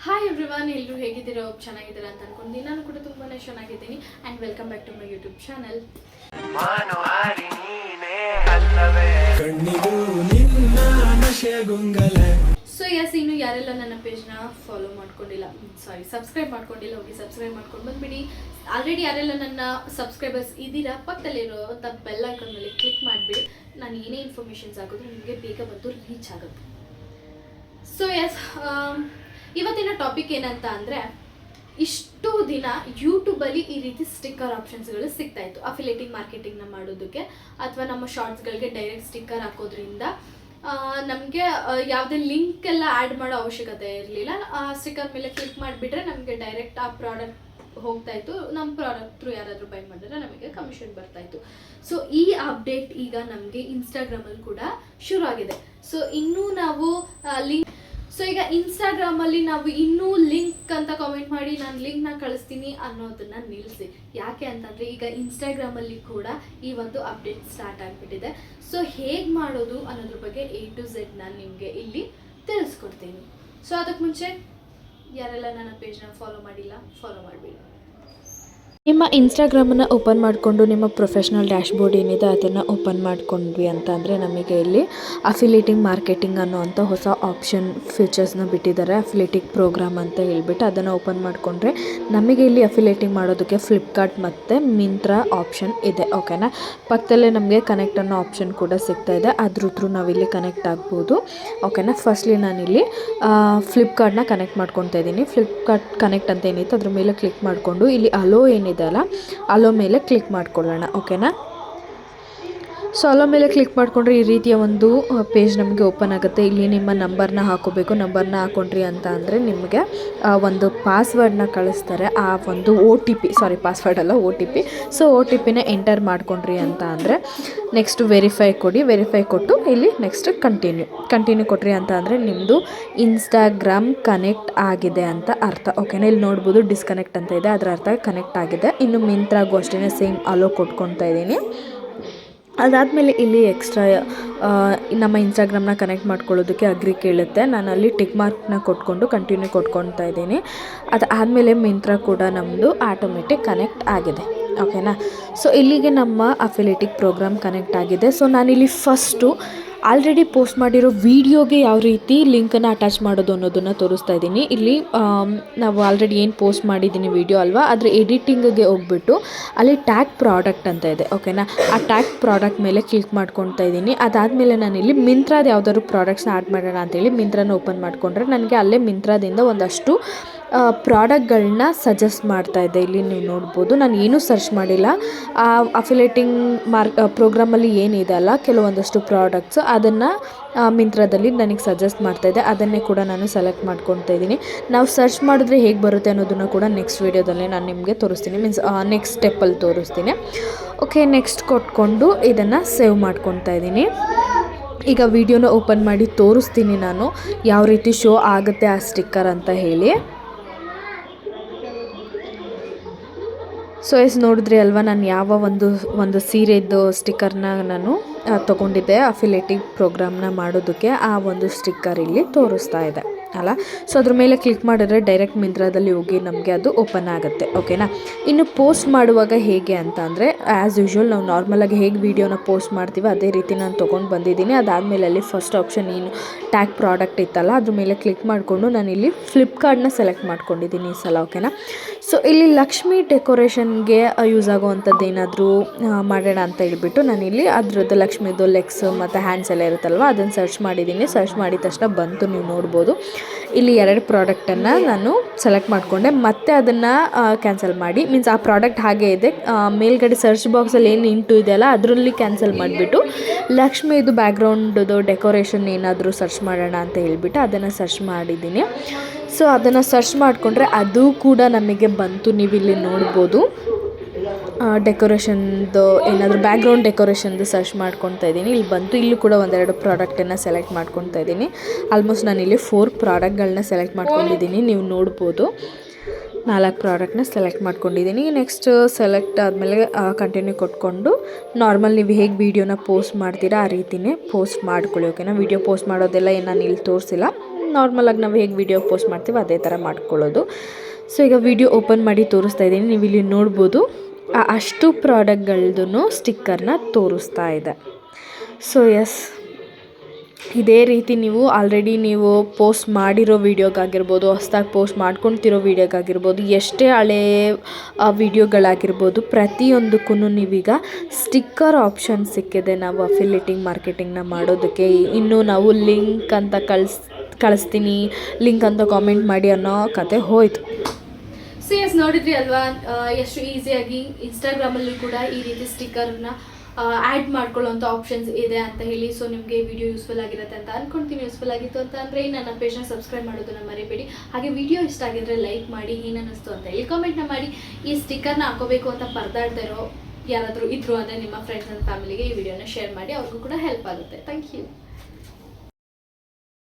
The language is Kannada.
ಹಾಯ್ ಎವ್ರಿವನ್, ಎಲ್ಲರೂ ಹೇಗಿದ್ದೀರಾ? ಚೆನ್ನಾಗಿದ್ದೀರಾ ಅಂತ ಅನ್ಕೊಂಡಿದ್ದೀನಿ. ನಾನು ಕೂಡ ತುಂಬಾನೇ ಚೆನ್ನಾಗಿದ್ದೀನಿ. And welcome back to my YouTube channel. So ಇನ್ನು ಯಾರೆಲ್ಲ ನನ್ನ ಪೇಜ್ನ ಫಾಲೋ ಮಾಡ್ಕೊಂಡಿಲ್ಲ, ಸಬ್ಸ್ಕ್ರೈಬ್ ಮಾಡ್ಕೊಂಡಿಲ್ಲ, ಹೋಗಿ ಸಬ್ಸ್ಕ್ರೈಬ್ ಮಾಡ್ಕೊಂಡು ಬಂದ್ಬಿಡಿ. ಆಲ್ರೆಡಿ ಯಾರೆಲ್ಲ ನನ್ನ ಸಬ್ಸ್ಕ್ರೈಬರ್ಸ್ ಇದ್ದೀರಾ, ಪಕ್ಕದಲ್ಲಿರೋ ಬೆಲ್ ಐಕಾನ್ ಮೇಲೆ ಕ್ಲಿಕ್ ಮಾಡಿಬಿಡಿ. ನಾನು ಏನೇ ಇನ್ಫಾರ್ಮೇಷನ್ಸ್ ಆಗೋದು ನಿಮಗೆ ಬೇಗ ಬಂದು ರೀಚ್ ಆಗುತ್ತೆ. ಸೊ ಇವತ್ತಿನ ಟಾಪಿಕ್ ಏನಂತ ಅಂದರೆ, ಇಷ್ಟು ದಿನ ಯೂಟ್ಯೂಬಲ್ಲಿ ಈ ರೀತಿ ಸ್ಟಿಕ್ಕರ್ ಆಪ್ಷನ್ಸ್ಗಳು ಸಿಗ್ತಾ ಇತ್ತು ಅಫಿಲಿಯೇಟಿಂಗ್ ಮಾರ್ಕೆಟಿಂಗ್ನ ಮಾಡೋದಕ್ಕೆ, ಅಥವಾ ನಮ್ಮ ಶಾರ್ಟ್ಸ್ಗಳಿಗೆ ಡೈರೆಕ್ಟ್ ಸ್ಟಿಕ್ಕರ್ ಹಾಕೋದ್ರಿಂದ ನಮಗೆ ಯಾವುದೇ ಲಿಂಕ್ ಎಲ್ಲ ಆ್ಯಡ್ ಮಾಡೋ ಅವಶ್ಯಕತೆ ಇರಲಿಲ್ಲ. ಆ ಸ್ಟಿಕ್ಕರ್ ಮೇಲೆ ಕ್ಲಿಕ್ ಮಾಡಿಬಿಟ್ರೆ ನಮಗೆ ಡೈರೆಕ್ಟ್ ಆ ಪ್ರಾಡಕ್ಟ್ ಹೋಗ್ತಾ ಇತ್ತು. ನಮ್ಮ ಪ್ರಾಡಕ್ಟ್ ಥ್ರೂ ಯಾರಾದರೂ ಬೈ ಮಾಡಿದ್ರೆ ನಮಗೆ ಕಮಿಷನ್ ಬರ್ತಾ ಇತ್ತು. ಸೊ ಈ ಅಪ್ಡೇಟ್ ಈಗ ನಮಗೆ ಇನ್ಸ್ಟಾಗ್ರಾಮಲ್ಲಿ ಕೂಡ ಶುರು ಆಗಿದೆ. ಸೊ ಇನ್ನೂ ನಾವು ಈಗ ಇನ್ಸ್ಟಾಗ್ರಾಮಲ್ಲಿ ನಾವು ಇನ್ನೂ ಲಿಂಕ್ ಅಂತ ಕಾಮೆಂಟ್ ಮಾಡಿ ನಾನು ಲಿಂಕ್ನ ಕಳಿಸ್ತೀನಿ ಅನ್ನೋದನ್ನ ನಿಲ್ಲಿಸಿ. ಯಾಕೆ ಅಂತಂದರೆ ಈಗ ಇನ್ಸ್ಟಾಗ್ರಾಮಲ್ಲಿ ಕೂಡ ಈ ಒಂದು ಅಪ್ಡೇಟ್ ಸ್ಟಾರ್ಟ್ ಆಗಿಬಿಟ್ಟಿದೆ. ಸೊ ಹೇಗೆ ಮಾಡೋದು ಅನ್ನೋದ್ರ ಬಗ್ಗೆ A to Z ನಾನು ನಿಮಗೆ ಇಲ್ಲಿ ತಿಳಿಸ್ಕೊಡ್ತೀನಿ. ಸೊ ಅದಕ್ಕೆ ಮುಂಚೆ ಯಾರೆಲ್ಲ ನನ್ನ ಪೇಜ್ನ ಫಾಲೋ ಮಾಡಿಲ್ಲ, ಫಾಲೋ ಮಾಡಿಬಿಡಿ. ನಿಮ್ಮ ಇನ್ಸ್ಟಾಗ್ರಾಮನ್ನು ಓಪನ್ ಮಾಡಿಕೊಂಡು ನಿಮ್ಮ ಪ್ರೊಫೆಷ್ನಲ್ ಡ್ಯಾಶ್ಬೋರ್ಡ್ ಏನಿದೆ ಅದನ್ನು ಓಪನ್ ಮಾಡ್ಕೊಂಡ್ವಿ ಅಂತ ಅಂದರೆ ನಮಗೆ ಇಲ್ಲಿ ಅಫಿಲಿಯೇಟಿಂಗ್ ಮಾರ್ಕೆಟಿಂಗ್ ಅನ್ನೋವಂಥ ಹೊಸ ಆಪ್ಷನ್ ಫೀಚರ್ಸ್ನ ಬಿಟ್ಟಿದ್ದಾರೆ. ಅಫಿಲಿಯೇಟಿಂಗ್ ಪ್ರೋಗ್ರಾಮ್ ಅಂತ ಹೇಳ್ಬಿಟ್ಟು ಅದನ್ನು ಓಪನ್ ಮಾಡಿಕೊಂಡ್ರೆ ನಮಗೆ ಇಲ್ಲಿ ಅಫಿಲಿಯೇಟಿಂಗ್ ಮಾಡೋದಕ್ಕೆ ಫ್ಲಿಪ್ಕಾರ್ಟ್ ಮತ್ತು ಮಿಂತ್ರಾ ಆಪ್ಷನ್ ಇದೆ. ಓಕೆನಾ, ಪಕ್ಕದಲ್ಲೇ ನಮಗೆ ಕನೆಕ್ಟ್ ಅನ್ನೋ ಆಪ್ಷನ್ ಕೂಡ ಸಿಗ್ತಾ ಇದೆ. ಅದ್ರ ಥ್ರೂ ನಾವಿಲ್ಲಿ ಕನೆಕ್ಟ್ ಆಗ್ಬೋದು. ಓಕೆನಾ, ಫಸ್ಟ್ಲಿ ನಾನಿಲ್ಲಿ ಫ್ಲಿಪ್ಕಾರ್ಟ್ನ ಕನೆಕ್ಟ್ ಮಾಡ್ಕೊತಾ ಇದ್ದೀನಿ. ಫ್ಲಿಪ್ಕಾರ್ಟ್ ಕನೆಕ್ಟ್ ಅಂತ ಏನಿತ್ತು ಅದ್ರ ಮೇಲೆ ಕ್ಲಿಕ್ ಮಾಡಿಕೊಂಡು ಇಲ್ಲಿ ಅಲೋ ಏನಿದೆ ಅಲ್ಲ, ಅಲೋ ಮೇಲೆ ಕ್ಲಿಕ್ ಮಾಡ್ಕೊಳ್ಳೋಣ. ಓಕೆನಾ, ಸೊ ಅಲೋ ಮೇಲೆ ಕ್ಲಿಕ್ ಮಾಡಿಕೊಂಡ್ರೆ ಈ ರೀತಿಯ ಒಂದು ಪೇಜ್ ನಮಗೆ ಓಪನ್ ಆಗುತ್ತೆ. ಇಲ್ಲಿ ನಿಮ್ಮ ನಂಬರ್ನ ಹಾಕೋಬೇಕು. ನಂಬರ್ನ ಹಾಕೊಂಡ್ರಿ ಅಂತ ಅಂದರೆ ನಿಮಗೆ ಒಂದು ಪಾಸ್ವರ್ಡ್ನ ಕಳಿಸ್ತಾರೆ. ಆ ಒಂದು ಪಾಸ್ವರ್ಡ್ ಅಲ್ಲ, OTP. ಸೊ OTPನ ಎಂಟರ್ ಮಾಡ್ಕೊಂಡ್ರಿ ಅಂತ ಅಂದರೆ ನೆಕ್ಸ್ಟ್ ವೆರಿಫೈ ಕೊಡಿ. ವೆರಿಫೈ ಕೊಟ್ಟು ಇಲ್ಲಿ ನೆಕ್ಸ್ಟ್ ಕಂಟಿನ್ಯೂ ಕೊಟ್ರಿ ಅಂತ ಅಂದರೆ ನಿಮ್ಮದು ಇನ್ಸ್ಟಾಗ್ರಾಮ್ ಕನೆಕ್ಟ್ ಆಗಿದೆ ಅಂತ ಅರ್ಥ. ಓಕೆನಾ, ಇಲ್ಲಿ ನೋಡ್ಬೋದು ಡಿಸ್ಕನೆಕ್ಟ್ ಅಂತ ಇದೆ, ಅದರ ಅರ್ಥ ಕನೆಕ್ಟ್ ಆಗಿದೆ. ಇನ್ನು ಮಿಂತ್ರಾಗೂ ಅಷ್ಟೇ ಸೇಮ್ ಅಲೋ ಕೊಟ್ಕೊತಾ ಇದ್ದೀನಿ. ಅದಾದಮೇಲೆ ಇಲ್ಲಿ ಎಕ್ಸ್ಟ್ರಾ ನಮ್ಮ ಇನ್ಸ್ಟಾಗ್ರಾಮ್ನ ಕನೆಕ್ಟ್ ಮಾಡ್ಕೊಳ್ಳೋದಕ್ಕೆ ಅಗ್ರಿ ಕೇಳುತ್ತೆ. ನಾನು ಅಲ್ಲಿ ಟಿಕ್ ಮಾರ್ಕ್ನ ಕೊಟ್ಕೊಂಡು ಕಂಟಿನ್ಯೂ ಕೊಟ್ಕೊತಾ ಇದ್ದೀನಿ. ಅದಾದಮೇಲೆ ಮಿಂತ್ರಾ ಕೂಡ ನಮ್ಮದು ಆಟೋಮೆಟಿಕ್ ಕನೆಕ್ಟ್ ಆಗಿದೆ. ಓಕೆನಾ, ಸೊ ಇಲ್ಲಿಗೆ ನಮ್ಮ ಅಫಿಲಿಯೇಟಿಂಗ್ ಪ್ರೋಗ್ರಾಮ್ ಕನೆಕ್ಟ್ ಆಗಿದೆ. ಸೊ ನಾನಿಲ್ಲಿ ಫಸ್ಟು ಆಲ್ರೆಡಿ ಪೋಸ್ಟ್ ಮಾಡಿರೋ ವೀಡಿಯೋಗೆ ಯಾವ ರೀತಿ ಲಿಂಕನ್ನು ಅಟ್ಯಾಚ್ ಮಾಡೋದು ಅನ್ನೋದನ್ನು ತೋರಿಸ್ತಾ ಇದ್ದೀನಿ. ಇಲ್ಲಿ ನಾವು ಆಲ್ರೆಡಿ ಏನು ಪೋಸ್ಟ್ ಮಾಡಿದ್ದೀನಿ ವೀಡಿಯೋ ಅಲ್ವಾ, ಅದರ ಎಡಿಟಿಂಗ್ಗೆ ಹೋಗ್ಬಿಟ್ಟು ಅಲ್ಲಿ ಟ್ಯಾಗ್ ಪ್ರಾಡಕ್ಟ್ ಅಂತ ಇದೆ. ಓಕೆನಾ, ಆ ಟ್ಯಾಗ್ ಪ್ರಾಡಕ್ಟ್ ಮೇಲೆ ಕ್ಲಿಕ್ ಮಾಡ್ಕೊತಾ ಇದ್ದೀನಿ. ಅದಾದಮೇಲೆ ನಾನಿಲ್ಲಿ ಮಿಂತ್ರಾದ ಯಾವುದಾದ್ರು ಪ್ರಾಡಕ್ಟ್ಸ್ನ ಆ್ಯಡ್ ಮಾಡೋಣ ಅಂತೇಳಿ ಮಿಂತ್ರಾನ ಓಪನ್ ಮಾಡಿಕೊಂಡ್ರೆ ನನಗೆ ಅಲ್ಲೇ ಮಿಂತ್ರಾದಿಂದ ಒಂದಷ್ಟು ಪ್ರಾಡಕ್ಟ್ಗಳನ್ನ ಸಜೆಸ್ಟ್ ಮಾಡ್ತಾ ಇದೆ. ಇಲ್ಲಿ ನೀವು ನೋಡ್ಬೋದು, ನಾನು ಏನೂ ಸರ್ಚ್ ಮಾಡಿಲ್ಲ. ಅಫಿಲಿಯೇಟಿಂಗ್ ಪ್ರೋಗ್ರಾಮಲ್ಲಿ ಏನಿದೆ ಅಲ್ಲ, ಕೆಲವೊಂದಷ್ಟು ಪ್ರಾಡಕ್ಟ್ಸ್ ಅದನ್ನು ಮಿಂತ್ರಾದಲ್ಲಿ ನನಗೆ ಸಜೆಸ್ಟ್ ಮಾಡ್ತಾಯಿದೆ. ಅದನ್ನೇ ಕೂಡ ನಾನು ಸೆಲೆಕ್ಟ್ ಮಾಡ್ಕೊತಾ ಇದ್ದೀನಿ. ನಾವು ಸರ್ಚ್ ಮಾಡಿದ್ರೆ ಹೇಗೆ ಬರುತ್ತೆ ಅನ್ನೋದನ್ನು ಕೂಡ ನೆಕ್ಸ್ಟ್ ವೀಡಿಯೋದಲ್ಲಿ ನಾನು ನಿಮಗೆ ತೋರಿಸ್ತೀನಿ, ನೆಕ್ಸ್ಟ್ ಸ್ಟೆಪ್ಪಲ್ಲಿ ತೋರಿಸ್ತೀನಿ. ಓಕೆ, ನೆಕ್ಸ್ಟ್ ಕೊಟ್ಕೊಂಡು ಇದನ್ನು ಸೇವ್ ಮಾಡ್ಕೊತಾ ಇದ್ದೀನಿ. ಈಗ ವಿಡಿಯೋನ ಓಪನ್ ಮಾಡಿ ತೋರಿಸ್ತೀನಿ ನಾನು ಯಾವ ರೀತಿ ಶೋ ಆಗುತ್ತೆ ಆ ಸ್ಟಿಕ್ಕರ್ ಅಂತ ಹೇಳಿ. ಸೊ ನೋಡಿದ್ರಿ ಅಲ್ವಾ, ನಾನು ಯಾವ ಒಂದು ಸೀರೆದು ಸ್ಟಿಕ್ಕರ್ನ ನಾನು ತೊಗೊಂಡಿದ್ದೆ ಅಫಿಲಿಯೇಟಿಂಗ್ ಪ್ರೋಗ್ರಾಮ್ನ ಮಾಡೋದಕ್ಕೆ. ಆ ಒಂದು ಸ್ಟಿಕ್ಕರ್ ಇಲ್ಲಿ ತೋರಿಸ್ತಾ ಇದೆ ಅಲ್ಲ. ಸೊ ಅದ್ರ ಮೇಲೆ ಕ್ಲಿಕ್ ಮಾಡಿದ್ರೆ ಡೈರೆಕ್ಟ್ ಮಿಂತ್ರಾದಲ್ಲಿ ಹೋಗಿ ನಮಗೆ ಅದು ಓಪನ್ ಆಗುತ್ತೆ. ಓಕೆನಾ, ಇನ್ನು ಪೋಸ್ಟ್ ಮಾಡುವಾಗ ಹೇಗೆ ಅಂತ ಅಂದರೆ ಆ್ಯಸ್ ಯೂಶ್ವಲ್ ನಾವು ನಾರ್ಮಲಾಗಿ ಹೇಗೆ ವೀಡಿಯೋನ ಪೋಸ್ಟ್ ಮಾಡ್ತೀವಿ ಅದೇ ರೀತಿ ನಾನು ತೊಗೊಂಡು ಬಂದಿದ್ದೀನಿ. ಅದಾದಮೇಲೆ ಅಲ್ಲಿ ಫಸ್ಟ್ ಆಪ್ಷನ್ ಏನು ಟ್ಯಾಗ್ ಪ್ರಾಡಕ್ಟ್ ಇತ್ತಲ್ಲ ಅದ್ರ ಮೇಲೆ ಕ್ಲಿಕ್ ಮಾಡಿಕೊಂಡು ನಾನಿಲ್ಲಿ ಫ್ಲಿಪ್ಕಾರ್ಟ್ನ ಸೆಲೆಕ್ಟ್ ಮಾಡ್ಕೊಂಡಿದ್ದೀನಿ ಈ ಸಲ. ಓಕೆನಾ, ಸೊ ಇಲ್ಲಿ ಲಕ್ಷ್ಮಿ ಡೆಕೋರೇಷನ್ಗೆ ಯೂಸ್ ಆಗೋವಂಥದ್ದು ಏನಾದರೂ ಮಾಡೋಣ ಅಂತ ಹೇಳ್ಬಿಟ್ಟು ನಾನಿಲ್ಲಿ ಅದ್ರದ್ದು ಲಕ್ಷ್ಮಿದು ಲೆಗ್ಸ್ ಮತ್ತು ಹ್ಯಾಂಡ್ಸ್ ಎಲ್ಲ ಇರುತ್ತಲ್ವ ಅದನ್ನು ಸರ್ಚ್ ಮಾಡಿದ್ದೀನಿ. ಸರ್ಚ್ ಮಾಡಿದ ತಕ್ಷಣ ಬಂತು, ನೀವು ನೋಡ್ಬೋದು. ಇಲ್ಲಿ 2 ಪ್ರಾಡಕ್ಟನ್ನು ನಾನು ಸೆಲೆಕ್ಟ್ ಮಾಡಿಕೊಂಡೆ. ಮತ್ತೆ ಅದನ್ನು ಕ್ಯಾನ್ಸಲ್ ಮಾಡಿ, ಮೀನ್ಸ್ ಆ ಪ್ರಾಡಕ್ಟ್ ಹಾಗೇ ಇದೆ. ಮೇಲ್ಗಡೆ ಸರ್ಚ್ ಬಾಕ್ಸಲ್ಲಿ ಏನು ಇಂಟು ಇದೆಯಲ್ಲ ಅದರಲ್ಲಿ ಕ್ಯಾನ್ಸಲ್ ಮಾಡಿಬಿಟ್ಟು ಲಕ್ಷ್ಮಿದು ಬ್ಯಾಕ್ಗ್ರೌಂಡ್ದು ಡೆಕೋರೇಷನ್ ಏನಾದರೂ ಸರ್ಚ್ ಮಾಡೋಣ ಅಂತ ಹೇಳ್ಬಿಟ್ಟು ಅದನ್ನು ಸರ್ಚ್ ಮಾಡಿದ್ದೀನಿ. ಸೊ ಅದನ್ನು ಸರ್ಚ್ ಮಾಡಿಕೊಂಡ್ರೆ ಅದು ಕೂಡ ನಮಗೆ ಬಂತು, ನೀವಿಲ್ಲಿ ನೋಡ್ಬೋದು. ಡೆಕೋರೇಷನ್ದು ಏನಾದರೂ ಬ್ಯಾಕ್ಗ್ರೌಂಡ್ ಡೆಕೋರೇಷನ್ದು ಸರ್ಚ್ ಮಾಡ್ಕೊತಾ ಇದ್ದೀನಿ. ಇಲ್ಲಿ ಬಂತು, ಇಲ್ಲೂ ಕೂಡ 1-2 ಪ್ರಾಡಕ್ಟನ್ನು ಸೆಲೆಕ್ಟ್ ಮಾಡ್ಕೊತಾ ಇದ್ದೀನಿ. ಆಲ್ಮೋಸ್ಟ್ ನಾನಿಲ್ಲಿ 4 ಪ್ರಾಡಕ್ಟ್ಗಳನ್ನ ಸೆಲೆಕ್ಟ್ ಮಾಡ್ಕೊಂಡಿದ್ದೀನಿ. ನೀವು ನೋಡ್ಬೋದು 4 ಪ್ರಾಡಕ್ಟ್ನ ಸೆಲೆಕ್ಟ್ ಮಾಡ್ಕೊಂಡಿದ್ದೀನಿ. ನೆಕ್ಸ್ಟ್ ಸೆಲೆಕ್ಟ್ ಆದಮೇಲೆ ಕಂಟಿನ್ಯೂ ಕೊಟ್ಕೊಂಡು ನಾರ್ಮಲ್ ನೀವು ಹೇಗೆ ವೀಡಿಯೋನ ಪೋಸ್ಟ್ ಮಾಡ್ತೀರಾ ಆ ರೀತಿಯೇ ಪೋಸ್ಟ್ ಮಾಡ್ಕೊಳ್ಳಿ. ಓಕೆನಾ, ವೀಡಿಯೋ ಪೋಸ್ಟ್ ಮಾಡೋದೆಲ್ಲ ಏನು ನಾನು ಇಲ್ಲಿ ತೋರಿಸಿಲ್ಲ, ನಾರ್ಮಲಾಗಿ ನಾವು ಹೇಗೆ ವಿಡಿಯೋ ಪೋಸ್ಟ್ ಮಾಡ್ತೀವಿ ಅದೇ ಥರ ಮಾಡ್ಕೊಳ್ಳೋದು. ಸೊ ಈಗ ವಿಡಿಯೋ ಓಪನ್ ಮಾಡಿ ತೋರಿಸ್ತಾ ಇದ್ದೀನಿ, ನೀವು ಇಲ್ಲಿ ನೋಡ್ಬೋದು ಅಷ್ಟು ಪ್ರಾಡಕ್ಟ್ಗಳದ್ದು ಸ್ಟಿಕ್ಕರ್ನ ತೋರಿಸ್ತಾ ಇದೆ. ಸೊ ಎಸ್, ಇದೇ ರೀತಿ ನೀವು ಆಲ್ರೆಡಿ ನೀವು ಪೋಸ್ಟ್ ಮಾಡಿರೋ ವೀಡಿಯೋಗಾಗಿರ್ಬೋದು, ಹೊಸ್ದಾಗಿ ಪೋಸ್ಟ್ ಮಾಡ್ಕೊಳ್ತಿರೋ ವೀಡಿಯೋಗಾಗಿರ್ಬೋದು, ಎಷ್ಟೇ ಹಳೇ ವೀಡಿಯೋಗಳಾಗಿರ್ಬೋದು, ಪ್ರತಿಯೊಂದಕ್ಕೂ ನೀವೀಗ ಸ್ಟಿಕ್ಕರ್ ಆಪ್ಷನ್ ಸಿಕ್ಕಿದೆ. ನಾವು ಅಫಿಲಿಯೇಟಿಂಗ್ ಮಾರ್ಕೆಟಿಂಗ್ನ ಮಾಡೋದಕ್ಕೆ ಇನ್ನೂ ನಾವು ಲಿಂಕ್ ಅಂತ ಕಳಿಸ್ತೀನಿ, ಲಿಂಕ್ ಅಂತ ಕಾಮೆಂಟ್ ಮಾಡಿ ಅನ್ನೋ ಕತೆ ಹೋಯ್ತು. ಸೊ ಎಸ್, ನೋಡಿದ್ರಿ ಅಲ್ವಾ ಎಷ್ಟು ಈಸಿಯಾಗಿ ಇನ್ಸ್ಟಾಗ್ರಾಮಲ್ಲೂ ಕೂಡ ಈ ರೀತಿ ಸ್ಟಿಕ್ಕರ್ನ ಆ್ಯಡ್ ಮಾಡ್ಕೊಳ್ಳೋಂಥ ಆಪ್ಷನ್ಸ್ ಇದೆ ಅಂತ ಹೇಳಿ. ಸೊ ನಿಮಗೆ ವಿಡಿಯೋ ಯೂಸ್ಫುಲ್ ಆಗಿರುತ್ತೆ ಅಂತ ಅಂದ್ಕೊಳ್ತೀನಿ. ಯೂಸ್ಫುಲ್ ಆಗಿತ್ತು ಅಂತ ಅಂದರೆ ನನ್ನ ಪೇಜ್ನ ಸಬ್ಸ್ಕ್ರೈಬ್ ಮಾಡೋದನ್ನ ಮರಿಬೇಡಿ. ಹಾಗೆ ವಿಡಿಯೋ ಇಷ್ಟ ಆಗಿದ್ರೆ ಲೈಕ್ ಮಾಡಿ, ಏನನ್ನಿಸ್ತು ಅಂತ ಹೇಳಿ ಕಾಮೆಂಟ್ನ ಮಾಡಿ. ಈ ಸ್ಟಿಕ್ಕರ್ನ ಹಾಕೋಬೇಕು ಅಂತ ಪರದಾಡ್ತಾ ಇರೋ ಯಾರಾದರೂ ಇದ್ರು ಅಂದರೆ ನಿಮ್ಮ ಫ್ರೆಂಡ್ಸ್ ಆ್ಯಂಡ್ ಫ್ಯಾಮಿಲಿಗೆ ಈ ವಿಡಿಯೋನ ಶೇರ್ ಮಾಡಿ, ಅವ್ರಿಗೂ ಕೂಡ ಹೆಲ್ಪ್ ಆಗುತ್ತೆ. Thank you.